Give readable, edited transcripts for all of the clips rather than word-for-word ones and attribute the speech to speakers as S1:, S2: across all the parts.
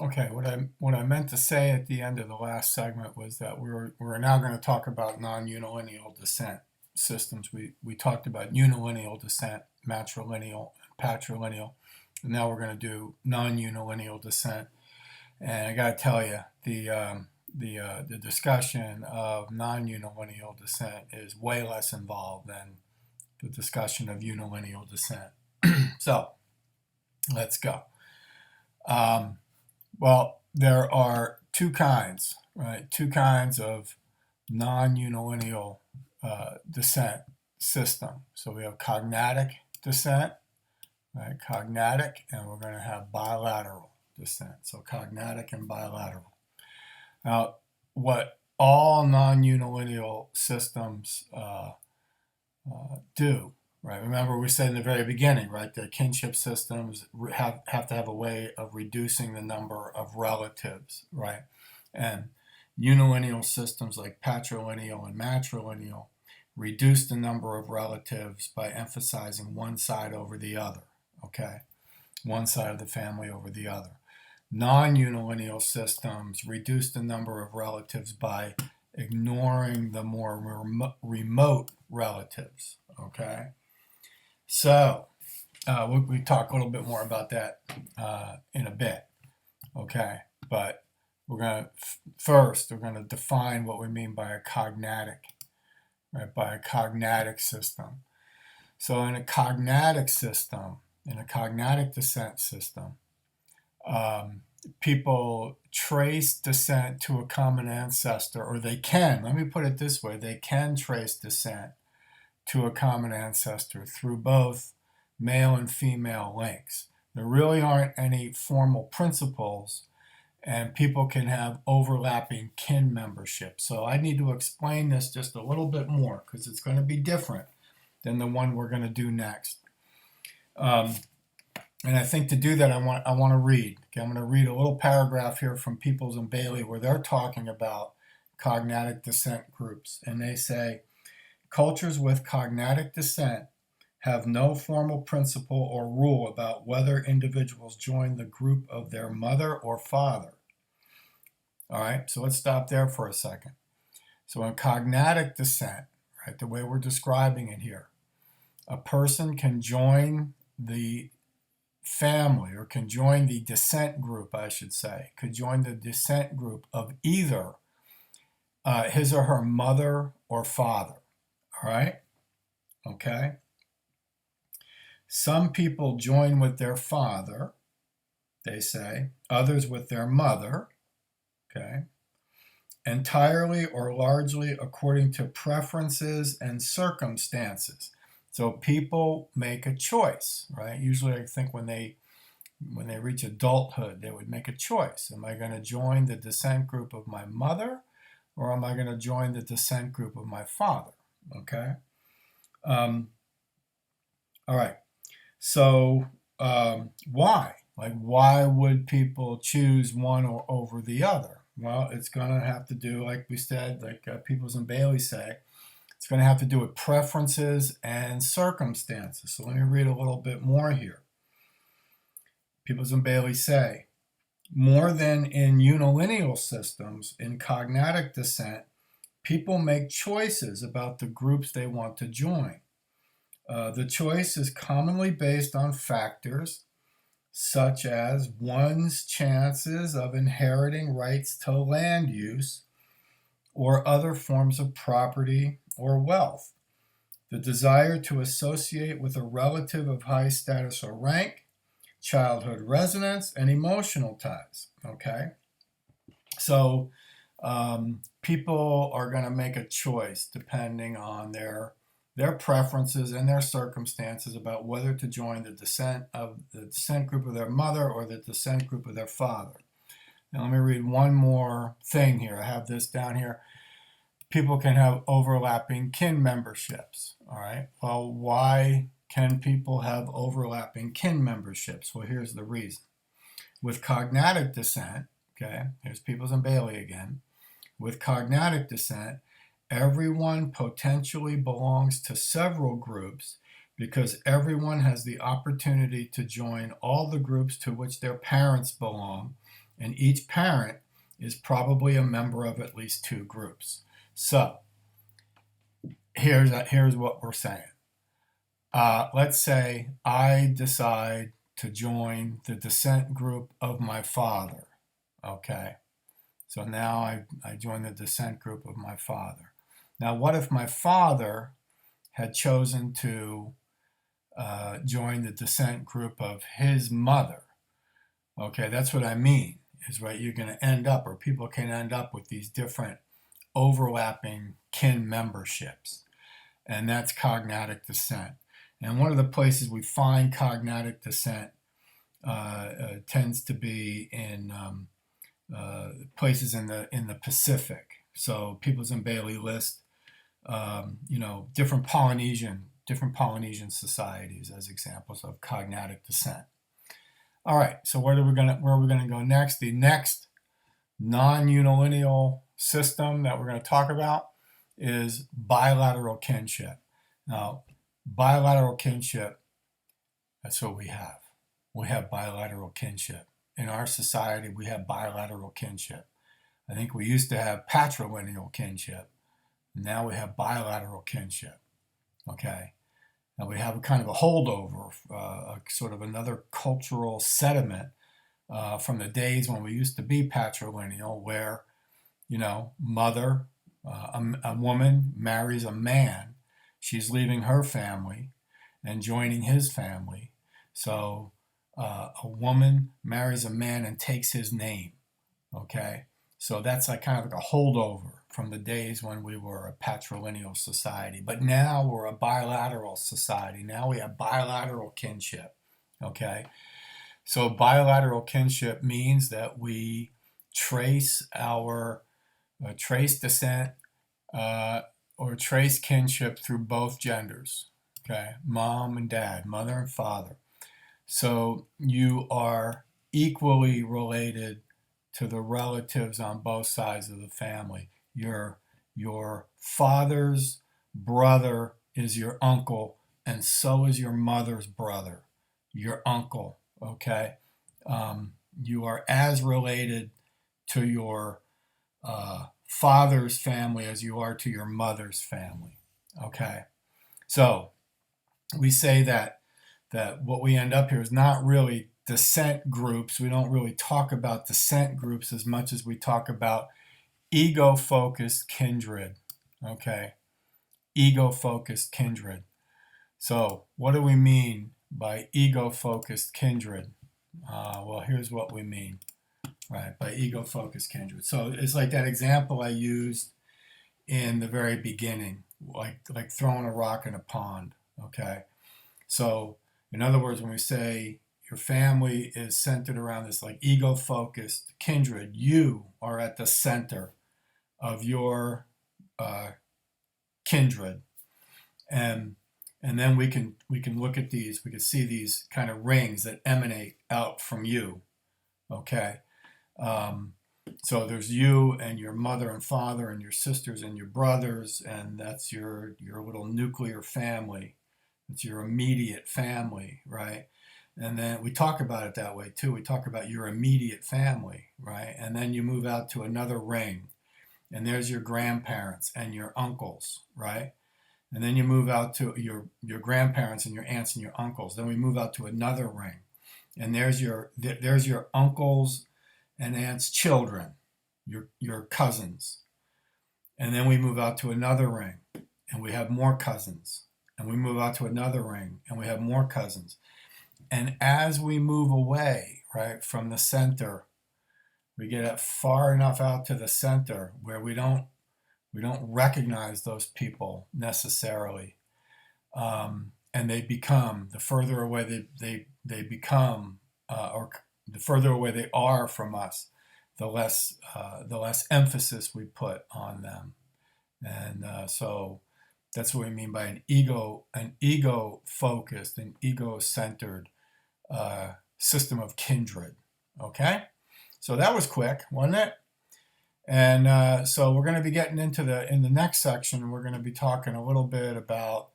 S1: Okay, what I meant to say at the end of the last segment was that we're now going to talk about non-unilineal descent systems. We talked about unilineal descent, matrilineal, and patrilineal, and now we're going to do non-unilineal descent. And I got to tell you, the discussion of non-unilineal descent is way less involved than the discussion of unilineal descent. So let's go. Um, Well, there are two kinds, right? Two kinds of non-unilineal descent system. So we have cognatic descent, right? Cognatic, and we're going to have bilateral descent. So cognatic and bilateral. Now, what all non-unilineal systems do, right? Remember, we said in the very beginning, right? The kinship systems have to have a way of reducing the number of relatives, right? And unilineal systems like patrilineal and matrilineal reduce the number of relatives by emphasizing one side over the other, okay? One side of the family over the other. Non-unilineal systems reduce the number of relatives by ignoring the more remote relatives, okay? So we talk a little bit more about that in a bit, okay? But we're going to define what we mean by a cognatic, right? By a cognatic system. So in a cognatic system, in a cognatic descent system, people trace descent to a common ancestor, or they can, let me put it this way, they can trace descent to a common ancestor through both male and female links. There really aren't any formal principles, and people can have overlapping kin membership. So I need to explain this just a little bit more because it's going to be different than the one we're going to do next. And I think to do that, I want to read. Okay, I'm going to read a little paragraph here from Peoples and Bailey where they're talking about cognatic descent groups. And they say, cultures with cognatic descent have no formal principle or rule about whether individuals join the group of their mother or father. All right, so let's stop there for a second. So in cognatic descent, right, the way we're describing it here, a person can join the family, or can join the descent group, I should say, could join the descent group of either his or her mother or father. All right? Okay? Some people join with their father, they say, others with their mother, okay? Entirely or largely according to preferences and circumstances. So people make a choice, right? Usually I think when they reach adulthood, they would make a choice. Am I going to join the descent group of my mother, or am I going to join the descent group of my father? Okay. All right. So why? Like, why would people choose one or over the other? Well, it's going to have to do, like we said, like Peoples and Bailey say, it's going to have to do with preferences and circumstances. So let me read a little bit more here. Peoples and Bailey say, more than in unilineal systems, in cognatic descent, people make choices about the groups they want to join. The choice is commonly based on factors such as one's chances of inheriting rights to land use or other forms of property or wealth, the desire to associate with a relative of high status or rank, childhood residence, and emotional ties. Okay? So people are going to make a choice depending on their preferences and their circumstances about whether to join the descent group of their mother or the descent group of their father. Now let me read one more thing here. I have this down here. People can have overlapping kin memberships. All right. Well, why can people have overlapping kin memberships? Well, here's the reason. With cognatic descent, okay, here's Peoples and Bailey again. With cognatic descent, everyone potentially belongs to several groups because everyone has the opportunity to join all the groups to which their parents belong and each parent is probably a member of at least two groups. So here's what we're saying. Let's say I decide to join the descent group of my father. Okay, so now I join the descent group of my father. Now, what if my father had chosen to join the descent group of his mother? Okay, that's what I mean, is right, you're going to end up, or people can end up with these different overlapping kin memberships, and that's cognatic descent. And one of the places we find cognatic descent tends to be in places in the Pacific. So Peoples and Bailey list, different Polynesian societies as examples of cognatic descent. All right, so where are we gonna go next? The next non-unilineal system that we're going to talk about is bilateral kinship. Now, bilateral kinship, that's what we have. We have bilateral kinship. In our society, we have bilateral kinship. I think we used to have patrilineal kinship. Now we have bilateral kinship. Okay? Now we have a kind of a holdover, sort of another cultural sediment from the days when we used to be patrilineal, where, mother, a woman marries a man, she's leaving her family and joining his family. So a woman marries a man and takes his name. Okay, so that's like kind of like a holdover from the days when we were a patrilineal society. But now we're a bilateral society. Now we have bilateral kinship. Okay. So bilateral kinship means that we trace descent or trace kinship through both genders. Okay, mom and dad, mother and father. So you are equally related to the relatives on both sides of the family. Your father's brother is your uncle, and so is your mother's brother, your uncle. Okay, you are as related to your father's family as you are to your mother's family. Okay, so we say that what we end up here is not really descent groups. We don't really talk about descent groups as much as we talk about ego-focused kindred. Okay, ego-focused kindred. So what do we mean by ego-focused kindred? Well, here's what we mean, right, by ego-focused kindred. So it's like that example I used in the very beginning, like throwing a rock in a pond, okay? So in other words, when we say your family is centered around this like ego-focused kindred, you are at the center of your kindred. And then we can look at these, we can see these kind of rings that emanate out from you. Okay. So there's you and your mother and father and your sisters and your brothers, and that's your little nuclear family. It's your immediate family, right? And then we talk about it that way too. We talk about your immediate family, right? And then you move out to another ring, and there's your grandparents and your uncles, right? And then you move out to your grandparents and your aunts and your uncles. Then we move out to another ring, and there's your uncles and aunts' children, your cousins. And then we move out to another ring, and we have more cousins. And we move out to another ring, and we have more cousins. And as we move away, right, from the center, we get far enough out to the center where we don't recognize those people necessarily, and they become, the further away they become, or the further away they are from us, the less emphasis we put on them, and so that's what we mean by an ego-focused, an ego-centered system of kindred. Okay, so that was quick, wasn't it? And so we're going to be getting into in the next section, we're going to be talking a little bit about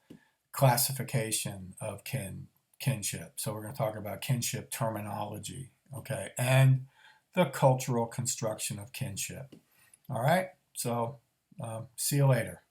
S1: classification of kinship. So we're going to talk about kinship terminology, okay, and the cultural construction of kinship. All right, so see you later.